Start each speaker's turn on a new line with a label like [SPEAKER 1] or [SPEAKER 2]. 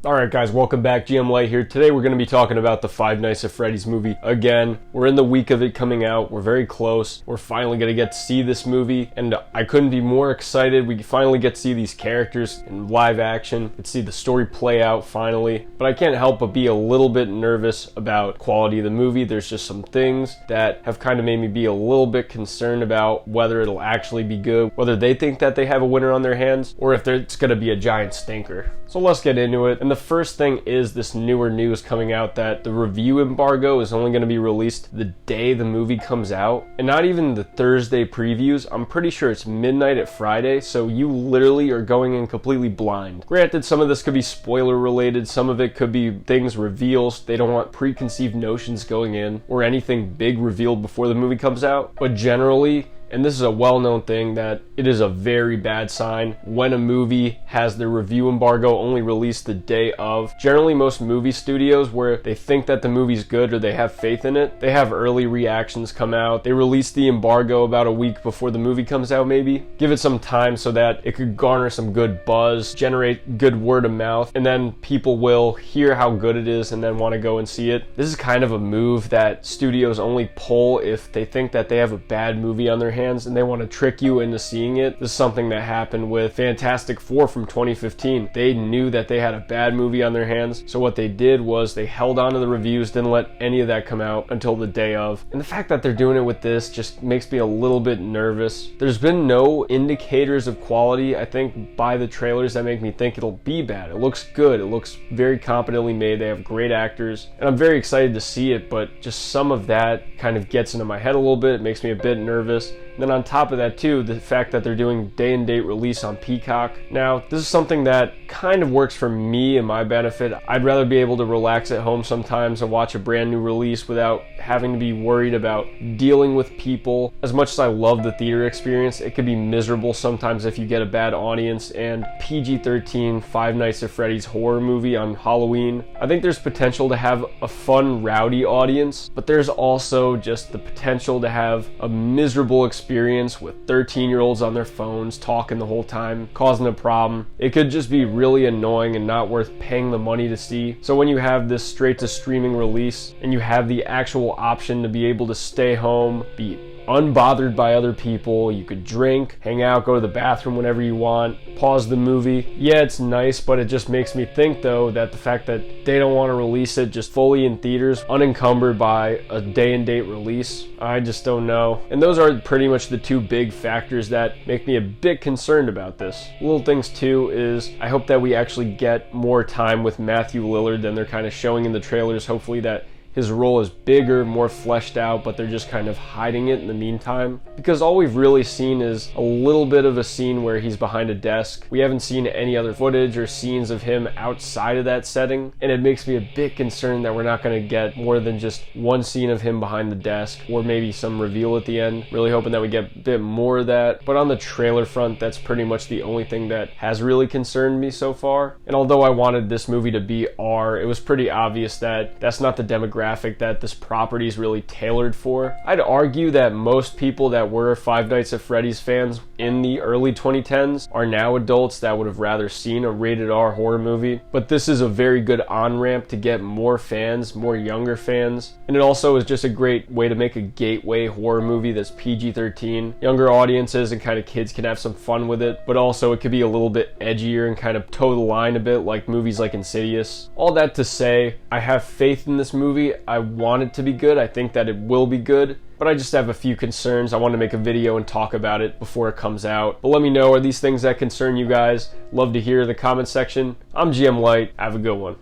[SPEAKER 1] Alright guys, welcome back. GM Light here. Today we're going to be talking about the Five Nights at Freddy's movie again. We're in the week of it coming out. We're very close. We're finally going to get to see this movie, and I couldn't be more excited. We finally get to see these characters in live action, get to see the story play out finally. But I can't help but be a little bit nervous about quality of the movie. There's just some things that have kind of made me be a little bit concerned about whether it'll actually be good, whether they think that they have a winner on their hands, or if it's going to be a giant stinker. So let's get into it. And the first thing is this newer news coming out that the review embargo is only going to be released the day the movie comes out, and not even the Thursday previews. I'm pretty sure it's midnight at Friday, so you literally are going in completely blind. Granted, some of this could be spoiler related, some of it could be things reveals. They don't want preconceived notions going in or anything big revealed before the movie comes out, but generally, and this is a well-known thing, that it is a very bad sign when a movie has their review embargo only released the day of. Generally, most movie studios, where they think that the movie's good or they have faith in it, they have early reactions come out. They release the embargo about a week before the movie comes out maybe. Give it some time so that it could garner some good buzz, generate good word of mouth, and then people will hear how good it is and then want to go and see it. This is kind of a move that studios only pull if they think that they have a bad movie on their hands and they want to trick you into seeing it. This is something that happened with Fantastic Four from 2015. They knew that they had a bad movie on their hands, so what they did was they held on to the reviews, didn't let any of that come out until the day of. And the fact that they're doing it with this just makes me a little bit nervous. There's been no indicators of quality, I think, by the trailers that make me think it'll be bad. It looks good. It looks very competently made. They have great actors, and I'm very excited to see it, but just some of that kind of gets into my head a little bit. It makes me a bit nervous. Then on top of that too, the fact that they're doing day and date release on Peacock. Now, this is something that kind of works for me and my benefit. I'd rather be able to relax at home sometimes and watch a brand new release without having to be worried about dealing with people. As much as I love the theater experience, it could be miserable sometimes if you get a bad audience, and PG-13 Five Nights at Freddy's horror movie on Halloween, I think there's potential to have a fun, rowdy audience, but there's also just the potential to have a miserable experience with 13-year-olds on their phones talking the whole time, causing a problem. It could just be really annoying and not worth paying the money to see. So when you have this straight to streaming release and you have the actual option to be able to stay home, be unbothered by other people, you could drink, hang out, go to the bathroom whenever you want, pause the movie. Yeah, it's nice, but it just makes me think though that the fact that they don't want to release it just fully in theaters, unencumbered by a day and date release, I just don't know. And those are pretty much the two big factors that make me a bit concerned about this. Little things too is I hope that we actually get more time with Matthew Lillard than they're kind of showing in the trailers. Hopefully that his role is bigger, more fleshed out, but they're just kind of hiding it in the meantime. Because all we've really seen is a little bit of a scene where he's behind a desk. We haven't seen any other footage or scenes of him outside of that setting, and it makes me a bit concerned that we're not going to get more than just one scene of him behind the desk, or maybe some reveal at the end. Really hoping that we get a bit more of that. But on the trailer front, that's pretty much the only thing that has really concerned me so far. And although I wanted this movie to be R, it was pretty obvious that that's not the demographic that this property is really tailored for. I'd argue that most people that were Five Nights at Freddy's fans in the early 2010s are now adults that would have rather seen a rated R horror movie, but this is a very good on-ramp to get more fans, more younger fans, and it also is just a great way to make a gateway horror movie that's PG-13. Younger audiences and kind of kids can have some fun with it, but also it could be a little bit edgier and kind of toe the line a bit like movies like Insidious. All that to say, I have faith in this movie. I want it to be good. I think that it will be good, but I just have a few concerns. I want to make a video and talk about it before it comes out. But let me know, are these things that concern you guys? Love to hear in the comment section. I'm GM Light. Have a good one.